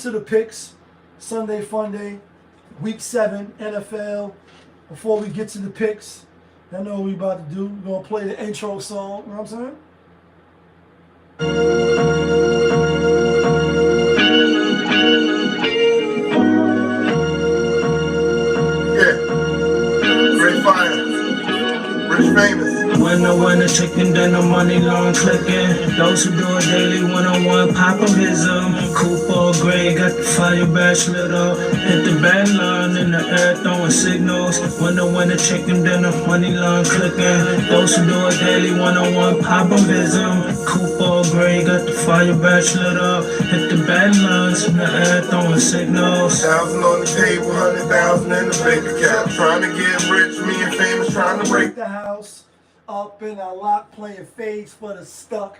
To the picks, Sunday Fun Day, Week 7, NFL. Before we get to the picks, I know what we about to do. We're going to play the intro song, you know what I'm saying? Yeah, great fire, rich famous. Winner, chicken dinner, money long clicking. Those who do it daily, one-on-one, pop a vism. Coupe gray, got the fire badge lit up. Hit the band line in the air, throwing signals. Winner, chicken dinner, money long clicking. Those who do it daily, one-on-one, pop a vism. Coupe gray, got the fire badge lit up. Hit the band lines in the air, throwing signals. 1,000 on the table, 100,000 in the bank account. Trying to get rich, me and famous trying to break the house. Up in a lot, playing fades for the stuck.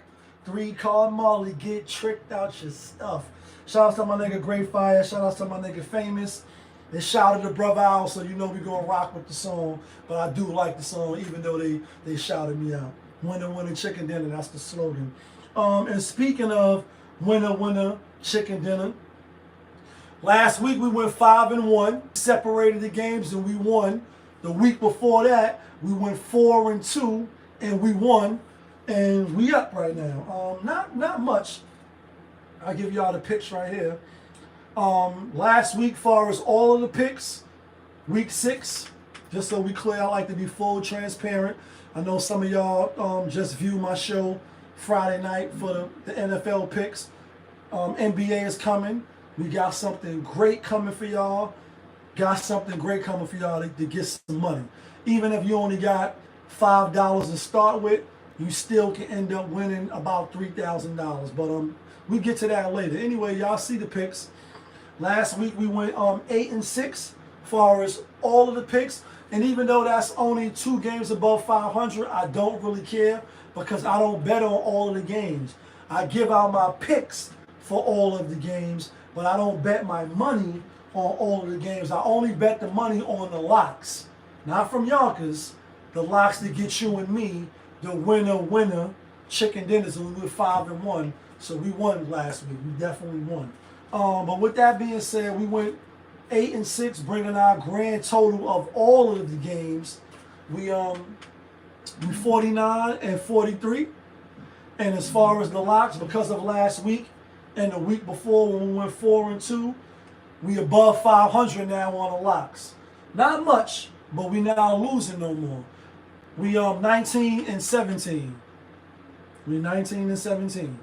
3-card Molly, get tricked out your stuff. Shout out to my nigga Great Fire. Shout out to my nigga Famous. They shouted the brother out, so you know we gonna rock with the song. But I do like the song, even though they shouted me out. Winner, chicken dinner. That's the slogan. And speaking of winner, chicken dinner. Last week we went 5-1, separated the games and we won. The week before that, we went 4-2 and we won, and we up right now. Not much. I'll give y'all the picks right here. Last week, far as all of the picks, week 6, just so we clear, I like to be full transparent. I know some of y'all just view my show Friday night for the NFL picks. NBA is coming. We got something great coming for y'all. Got something great coming for y'all to get some money. Even if you only got $5 to start with, you still can end up winning about $3,000. But we get to that later. Anyway, y'all see the picks. Last week we went 8-6 far as all of the picks. And even though that's only 2 games above 500, I don't really care because I don't bet on all of the games. I give out my picks for all of the games, but I don't bet my money on all of the games. I only bet the money on the locks. Not from Yonkers, the locks that get you and me, the winner, chicken dinners, and we were 5-1. So we won last week. We definitely won. But with that being said, we went 8-6, bringing our grand total of all of the games. We 49-43. And as far as the locks, because of last week and the week before when we went 4-2, we above 500 now on the locks. Not much, but we not losing no more. We 19-17. We 19-17.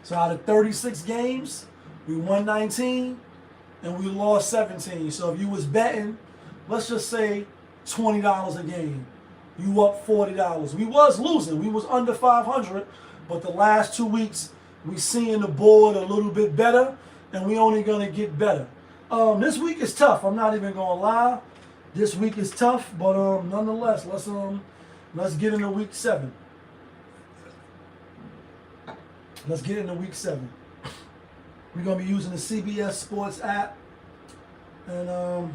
So out of 36 games, we won 19 and we lost 17. So if you was betting, let's just say $20 a game, you up $40. We was losing. We was under 500, but the last 2 weeks we seeing the board a little bit better, and we only gonna get better. This week is tough. I'm not even gonna lie. This week is tough, but nonetheless, let's get into week 7. Let's get into week 7. We're gonna be using the CBS Sports app and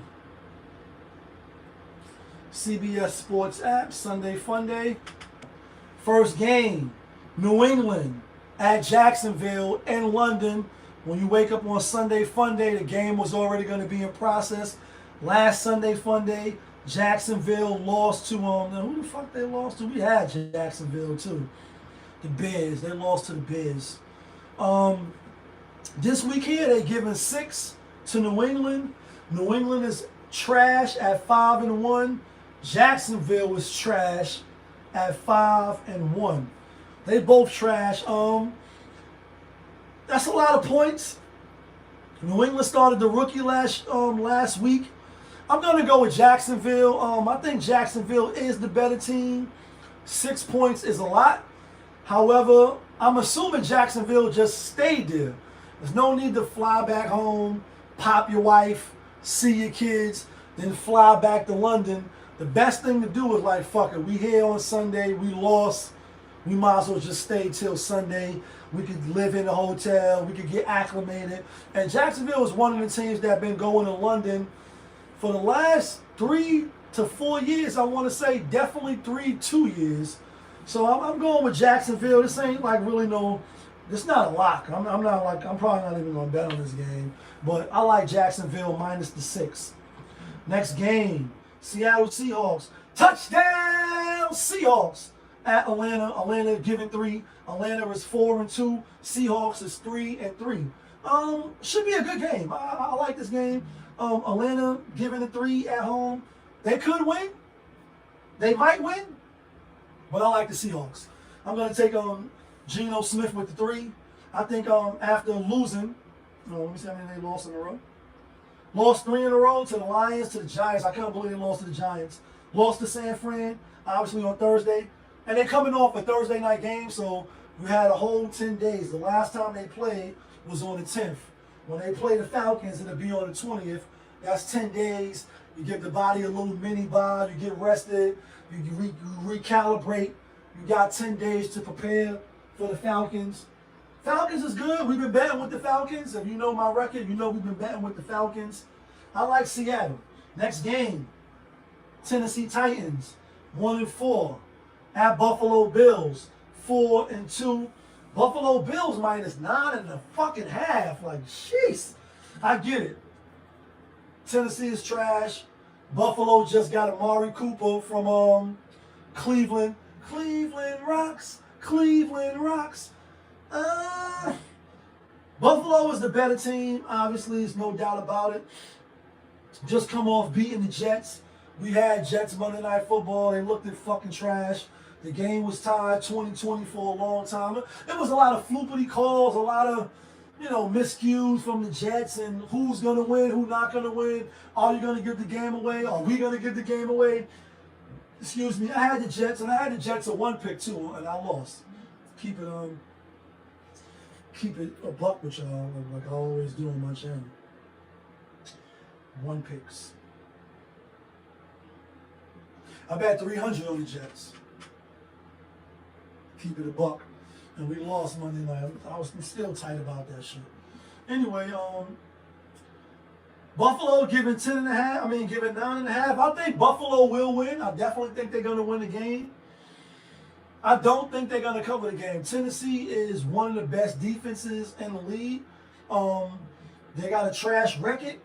CBS Sports app, Sunday Fun Day. First game, New England at Jacksonville in London. When you wake up on Sunday Fun Day, the game was already going to be in process. Last Sunday Fun Day, Jacksonville lost to who the fuck they lost to? We had Jacksonville too. The Bears. They lost to the Bears. This week here, they giving 6 to New England. New England is trash at 5-1. Jacksonville is trash at 5-1. They both trash. That's a lot of points. New England started the rookie last week. I'm gonna go with Jacksonville. I think Jacksonville is the better team. 6 points is a lot. However, I'm assuming Jacksonville just stayed there. There's no need to fly back home, pop your wife, see your kids, then fly back to London. The best thing to do is like, fuck it, we here on Sunday, we lost. We might as well just stay till Sunday. We could live in a hotel. We could get acclimated. And Jacksonville is one of the teams that have been going to London for the last 3 to 4 years. I want to say definitely 2 years. So I'm going with Jacksonville. This ain't like really no It's not a lock. I'm probably not even gonna bet on this game. But I like Jacksonville minus the 6. Next game, Seattle Seahawks. Touchdown Seahawks at Atlanta. Atlanta giving 3. Atlanta is 4-2. Seahawks is 3-3. Should be a good game. I like this game. Atlanta giving a 3 at home. They could win. They might win. But I like the Seahawks. I'm gonna take Geno Smith with the 3. I think after losing, let me see how many they lost in a row. Lost 3 in a row to the Lions, to the Giants. I couldn't believe they lost to the Giants. Lost to San Fran, obviously on Thursday. And they're coming off a Thursday night game, so we had a whole 10 days. The last time they played was on the 10th. When they play the Falcons, it'll be on the 20th. That's 10 days. You give the body a little mini bod. You get rested. You recalibrate. You got 10 days to prepare for the Falcons. Falcons is good. We've been betting with the Falcons. If you know my record, you know we've been betting with the Falcons. I like Seattle. Next game, Tennessee Titans, 1-4. At Buffalo Bills, 4-2. Buffalo Bills minus 9.5. Like, jeez. I get it. Tennessee is trash. Buffalo just got Amari Cooper from Cleveland. Cleveland rocks. Cleveland rocks. Buffalo is the better team. Obviously, there's no doubt about it. Just come off beating the Jets. We had Jets Monday Night Football. They looked at fucking trash. The game was tied 20-20 for a long time. It was a lot of floopity calls, a lot of, miscues from the Jets and who's going to win, who's not going to win. Are you going to give the game away? Are we going to give the game away? Excuse me. I had the Jets, and I had the Jets at 1 pick too, and I lost. Keep it a buck with y'all, like I always do on my channel. 1 picks. I bet 300 on the Jets. Keep it a buck. And we lost Monday night. I'm still tight about that shit. Anyway, Buffalo giving 10.5. Giving 9.5. I think Buffalo will win. I definitely think they're going to win the game. I don't think they're going to cover the game. Tennessee is one of the best defenses in the league. They got a trash record.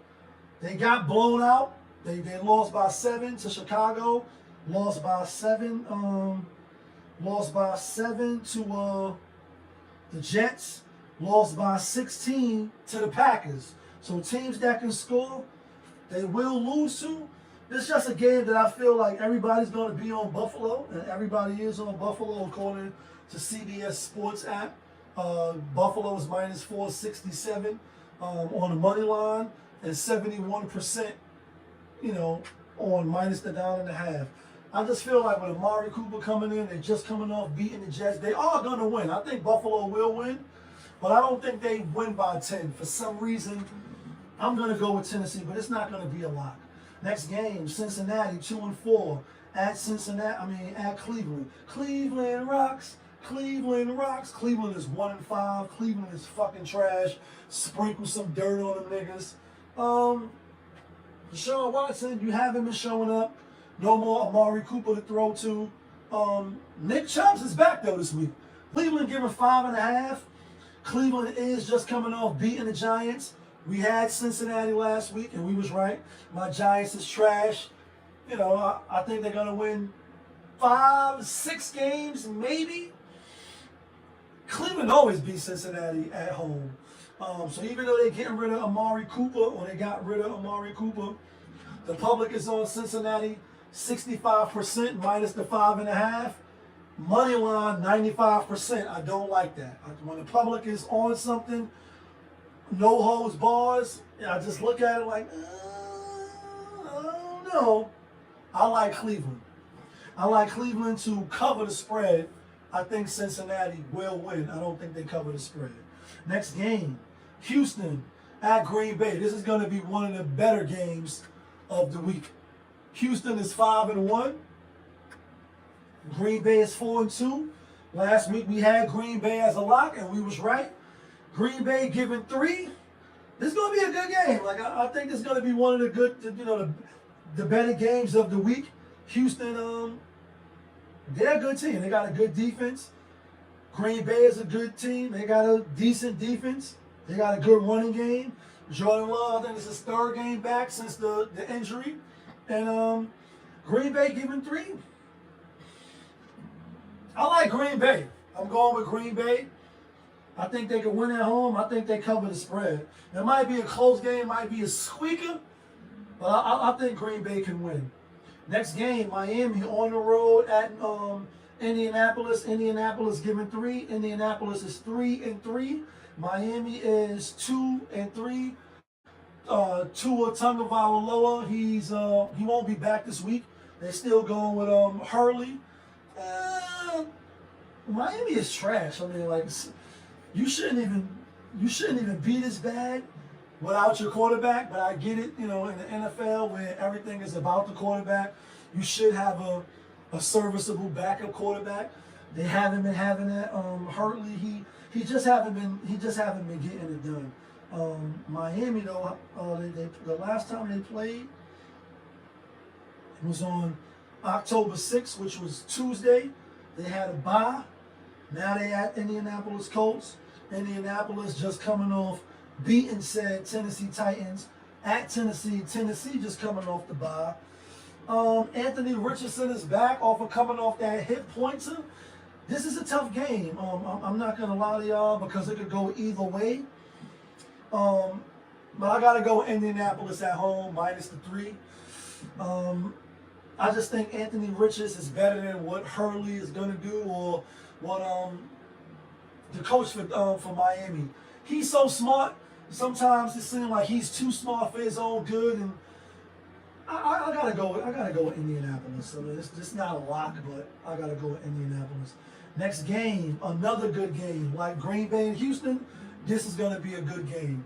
They got blown out. They lost by 7 to Chicago. Lost by 7. Lost by 7 to the Jets. Lost by 16 to the Packers. So teams that can score, they will lose to. It's just a game that I feel like everybody's going to be on Buffalo, and everybody is on Buffalo according to CBS Sports app. Buffalo is minus 467 on the money line, and 71%, on minus the 9.5. I just feel like with Amari Cooper coming in, they're just coming off beating the Jets. They are going to win. I think Buffalo will win, but I don't think they win by 10. For some reason, I'm going to go with Tennessee, but it's not going to be a lock. Next game, Cincinnati, 2-4. At Cleveland. Cleveland rocks. Cleveland rocks. Cleveland is 1-5. Cleveland is fucking trash. Sprinkle some dirt on them niggas. Deshaun Watson, you haven't been showing up. No more Amari Cooper to throw to. Nick Chubbs is back though this week. Cleveland giving 5.5. Cleveland is just coming off beating the Giants. We had Cincinnati last week, and we was right. My Giants is trash. I think they're going to win 5-6 games, maybe. Cleveland always beats Cincinnati at home. So even though they're getting rid of Amari Cooper, or they got rid of Amari Cooper, the public is on Cincinnati 65% minus the 5.5. Money line 95%. I don't like that. When the public is on something, no holds bars, I just look at it like, I don't know. I like Cleveland. I like Cleveland to cover the spread. I think Cincinnati will win. I don't think they cover the spread. Next game, Houston at Green Bay. This is going to be one of the better games of the week. Houston is 5-1. Green Bay is 4-2. Last week we had Green Bay as a lock, and we was right. Green Bay giving 3. This is going to be a good game. Like I think this is going to be one of the good, the better games of the week. Houston, they're a good team. They got a good defense. Green Bay is a good team. They got a decent defense. They got a good running game. Jordan Love, I think it's his third game back since the injury. And Green Bay giving 3. I like Green Bay. I'm going with Green Bay. I think they can win at home. I think they cover the spread. It might be a close game, might be a squeaker, but I think Green Bay can win. Next game, Miami on the road at Indianapolis. Indianapolis giving 3. Indianapolis is 3-3. Miami is 2-3. Tua Tagovailoa, he won't be back this week. They're still going with Hurley. Miami is trash. I mean, like, you shouldn't even be this bad without your quarterback. But I get it, you know, in the NFL where everything is about the quarterback, you should have a serviceable backup quarterback. They haven't been having that. Hurley, he just haven't been getting it done. Miami though, the last time they played was on October 6th, which was Tuesday. They had a bye. Now they at Indianapolis Colts. Indianapolis just coming off beating said Tennessee Titans at Tennessee. Tennessee just coming off the bye. Anthony Richardson is back coming off that hip pointer. This is a tough game. I'm not gonna lie to y'all because it could go either way. But I gotta go Indianapolis at home -3. I just think Anthony Richards is better than what Hurley is gonna do or what the coach for Miami. He's so smart. Sometimes it seems like he's too smart for his own good, and I gotta go with Indianapolis. So it's not a lock, but I gotta go with Indianapolis. Next game, another good game. Like Green Bay and Houston, this is gonna be a good game.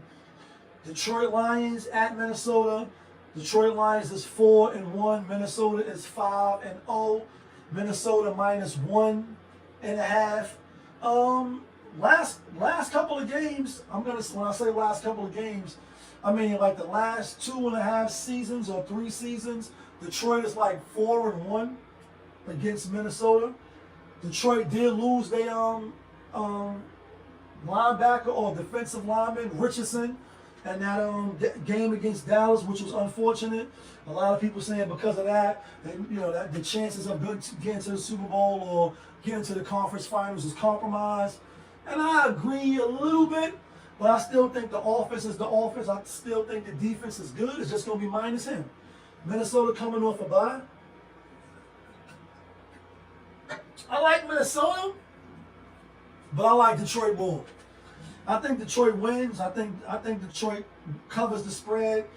Detroit Lions at Minnesota. Detroit Lions is 4-1. Minnesota is 5-0. Minnesota -1.5. Last couple of games, when I say last couple of games, I mean like the last 2.5 seasons or 3 seasons, Detroit is like 4-1 against Minnesota. Detroit did lose their linebacker or defensive lineman Richardson, and that game against Dallas, which was unfortunate. A lot of people saying because of that, that the chances of getting to the Super Bowl or getting to the conference finals is compromised. And I agree a little bit, but I still think the offense is the offense. I still think the defense is good. It's just going to be minus him. Minnesota coming off a bye. I like Minnesota, but I like Detroit more. I think Detroit wins. I think Detroit covers the spread.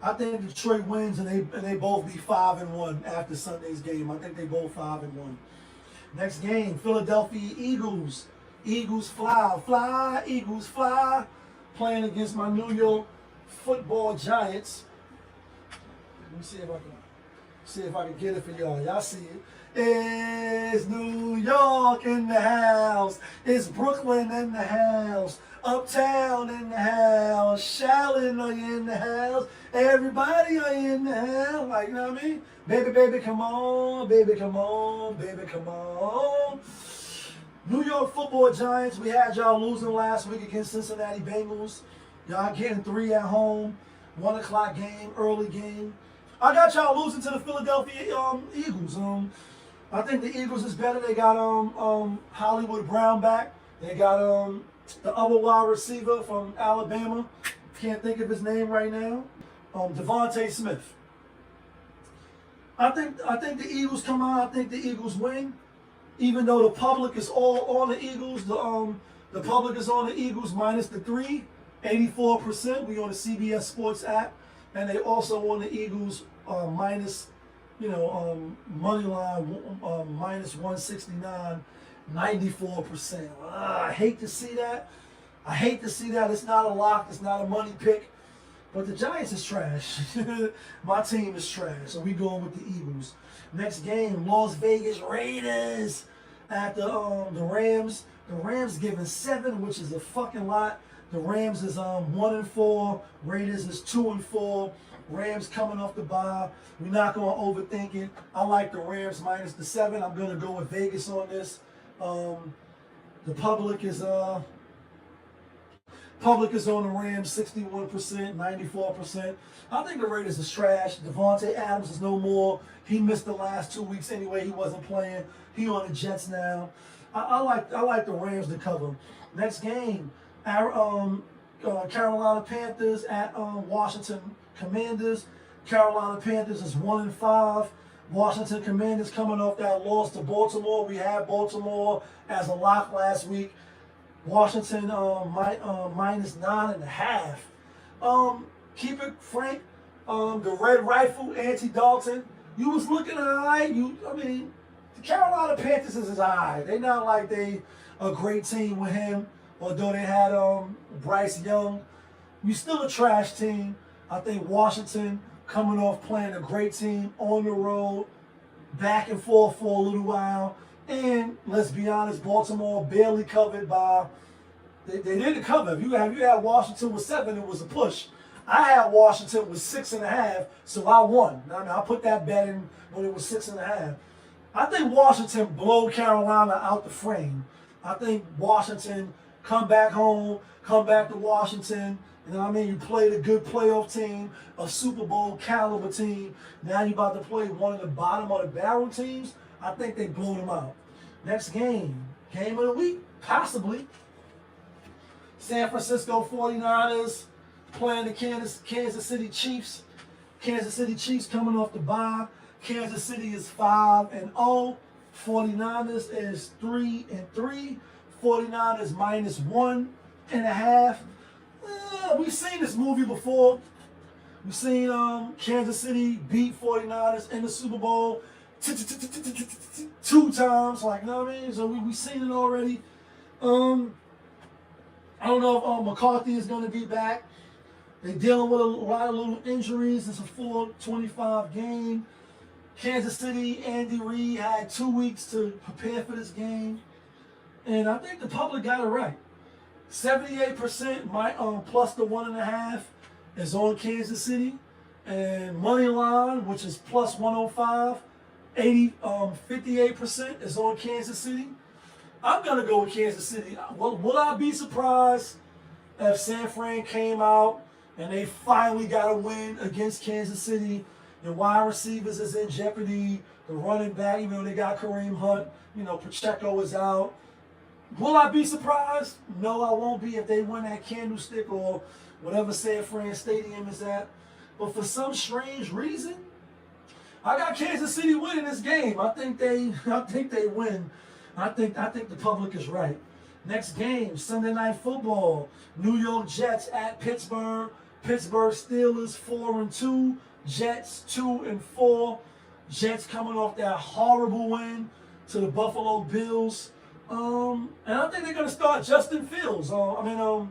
I think Detroit wins, and they both be 5-1 after Sunday's game. I think they both 5-1. Next game, Philadelphia Eagles. Eagles fly, Eagles fly. Playing against my New York Football Giants. Let me see if I can get it for y'all. Y'all see it. It's New York in the house. It's Brooklyn in the house. Uptown in the house. Shaolin are in the house. Everybody are in the house. Like, you know what I mean? Baby, baby, come on. Baby, come on. Baby, come on. New York Football Giants, we had y'all losing last week against Cincinnati Bengals. Y'all getting 3 at home. 1 o'clock game, early game. I got y'all losing to the Philadelphia Eagles. I think the Eagles is better. They got Hollywood Brown back. They got the other wide receiver from Alabama. Can't think of his name right now. Devontae Smith. I think the Eagles come out. I think the Eagles win. Even though the public is all on the Eagles, the public is on the Eagles -3, 84%. We on the CBS Sports app, and they also on the Eagles minus, money line -169, 94%. I hate to see that. It's not a lock. It's not a money pick. But the Giants is trash. My team is trash. So we going with the Eagles. Next game, Las Vegas Raiders at the Rams. The Rams giving 7, which is a fucking lot. The Rams is 1-4. Raiders is 2-4. Rams coming off the bye. We're not going to overthink it. I like the Rams -7. I'm going to go with Vegas on this. The public is on the Rams 61%, 94%. I think the Raiders is trash. Devontae Adams is no more. He missed the last 2 weeks anyway. He wasn't playing. He on the Jets now. I like the Rams to cover. Next game, Carolina Panthers at Washington Commanders. Carolina Panthers is 1-5. Washington Commanders coming off that loss to Baltimore. We had Baltimore as a lock last week. Washington minus 9.5. Keep it frank. The Red Rifle, Andy Dalton. You was looking alright. The Carolina Panthers is alright. They not like they a great team with him. Although they had Bryce Young, you still a trash team. I think Washington coming off playing a great team on the road, back and forth for a little while. And let's be honest, Baltimore barely covered by. They didn't cover. If you had Washington with 7, it was a push. I had Washington with 6.5, so I won. I put that bet in when it was 6.5. I think Washington blow Carolina out the frame. I think Washington come back home, come back to Washington. You know what I mean? You played a good playoff team, a Super Bowl caliber team. Now you're about to play one of the bottom of the barrel teams. I think they blew them out. Next game of the week, possibly. San Francisco 49ers playing the Kansas City Chiefs. Kansas City Chiefs coming off the bye. Kansas City is 5-0. 49ers is 3-3. 49ers minus 1.5. We've seen this movie before. We've seen Kansas City beat 49ers in the Super Bowl 2 times. Like, you know what I mean? So we've seen it already. I don't know if McCarthy is going to be back. They're dealing with a lot of little injuries. It's a 4-25 game. Kansas City, Andy Reid had 2 weeks to prepare for this game. And I think the public got it right. 78% plus the 1.5 is on Kansas City. And money line, which is plus 105, 58% is on Kansas City. I'm going to go with Kansas City. Will I be surprised if San Fran came out and they finally got a win against Kansas City? The wide receivers is in jeopardy. The running back, even though they got Kareem Hunt, Pacheco is out. Will I be surprised? No, I won't be if they win at Candlestick or whatever San Fran Stadium is at. But for some strange reason, I got Kansas City winning this game. I think they win. I think the public is right. Next game, Sunday Night Football. New York Jets at Pittsburgh. Pittsburgh Steelers 4-2. Jets 2-4. Jets coming off that horrible win to the Buffalo Bills. And I think they're gonna start Justin Fields. Then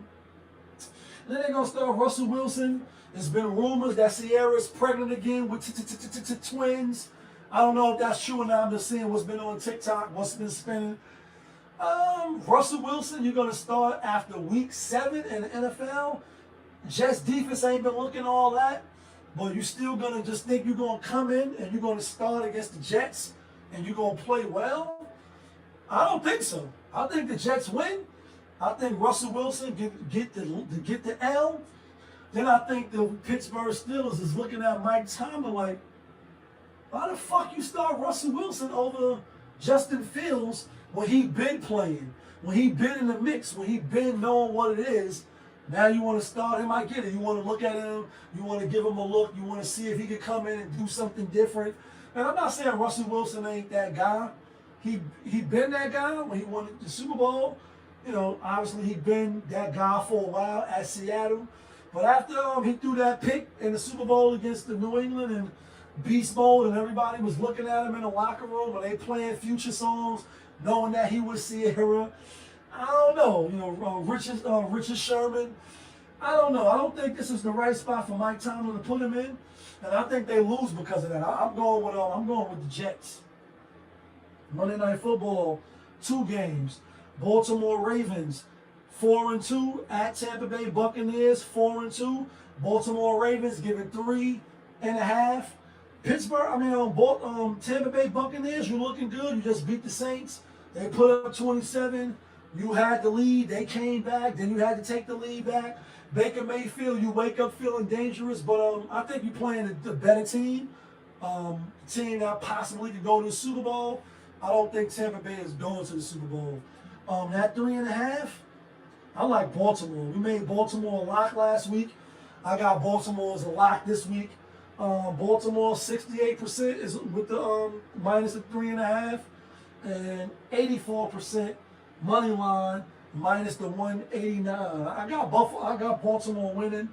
they're gonna start Russell Wilson. There's been rumors that Sierra's pregnant again with twins. I don't know if that's true or not. I'm just seeing what's been on TikTok, what's been spinning. Russell Wilson, you're gonna start after week 7 in the NFL. Jets defense ain't been looking all that, but you still gonna just think you're gonna come in and you're gonna start against the Jets and you're gonna play well? I don't think so. I think the Jets win. I think Russell Wilson get the L. Then I think the Pittsburgh Steelers is looking at Mike Tomlin like, why the fuck you start Russell Wilson over Justin Fields when he been playing, when he been in the mix, when he been knowing what it is? Now you want to start him, I get it. You want to look at him, you want to give him a look, you want to see if he could come in and do something different. And I'm not saying Russell Wilson ain't that guy. He been that guy when he won the Super Bowl. Obviously he been that guy for a while at Seattle. But after he threw that pick in the Super Bowl against the New England and beast mode, and everybody was looking at him in the locker room and they playing Future songs, knowing that he was Sierra. I don't know. Richard Sherman. I don't know. I don't think this is the right spot for Mike Tomlin to put him in, and I think they lose because of that. I'm going with the Jets. Monday Night Football, 2 games. Baltimore Ravens 4-2 at Tampa Bay Buccaneers 4-2. Baltimore Ravens giving 3.5. Tampa Bay Buccaneers, you're looking good. You just beat the Saints. They put up 27. You had the lead, they came back, then you had to take the lead back. Baker Mayfield, you wake up feeling dangerous, but I think you're playing a better team. Team that possibly could go to the Super Bowl. I don't think Tampa Bay is going to the Super Bowl. That 3.5, I like Baltimore. We made Baltimore a lock last week. I got Baltimore as a lock this week. Baltimore 68% is with the minus the 3.5, and 84% money line minus the 189. I got Baltimore winning.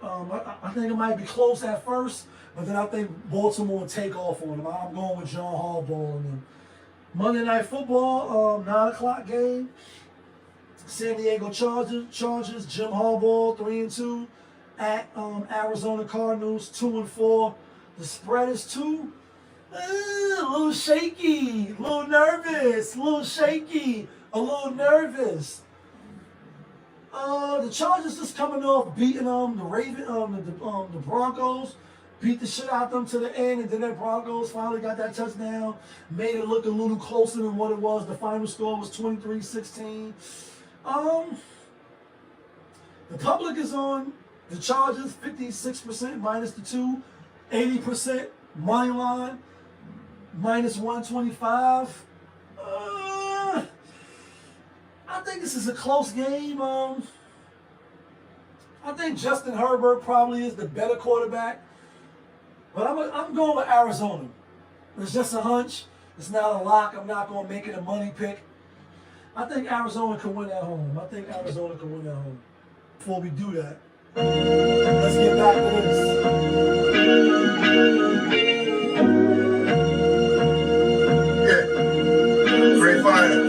I think it might be close at first, but then I think Baltimore will take off on them. I'm going with John Harbaugh on them. Monday Night Football, 9 o'clock game. San Diego Chargers, Jim Harbaugh 3-2 at Arizona Cardinals 2-4. The spread is 2. A little shaky, a little nervous, a little shaky, a little nervous. The Chargers just coming off beating the Broncos, beat the shit out of them to the end, and then the Broncos finally got that touchdown, made it look a little closer than what it was. The final score was 23-16. The public is on the Chargers, 56% minus the 2, 80% money line, minus 125. I think this is a close game. I think Justin Herbert probably is the better quarterback, but I'm going with Arizona. It's just a hunch. It's not a lock. I'm not going to make it a money pick. I think Arizona can win at home. Before we do that, let's get back to this. Yeah. Great fire.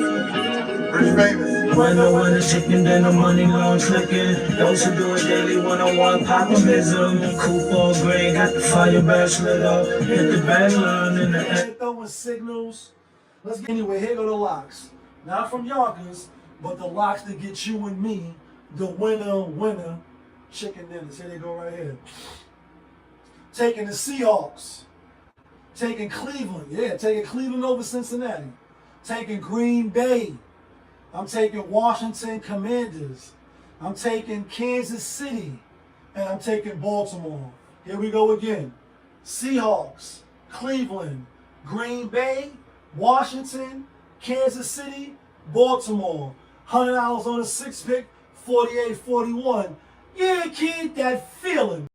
Rich famous. When the one is chicken, then the money long clicking. Those who do it daily, one-on-one pop-a-mism. Coupon gray, got the fire badge lit up. Hit the bang line in the air. Throwing signals. Let's get anyway. Here go the locks. Not from Yonkers, but the locks that get you and me the winner chicken dinners. Here they go right here. Taking the Seahawks. Taking Cleveland. Yeah, taking Cleveland over Cincinnati. Taking Green Bay. I'm taking Washington Commanders. I'm taking Kansas City. And I'm taking Baltimore. Here we go again. Seahawks, Cleveland, Green Bay, Washington, Kansas City, Baltimore. $100 on a 6-pick, 48-41. Yeah, kid, that feeling.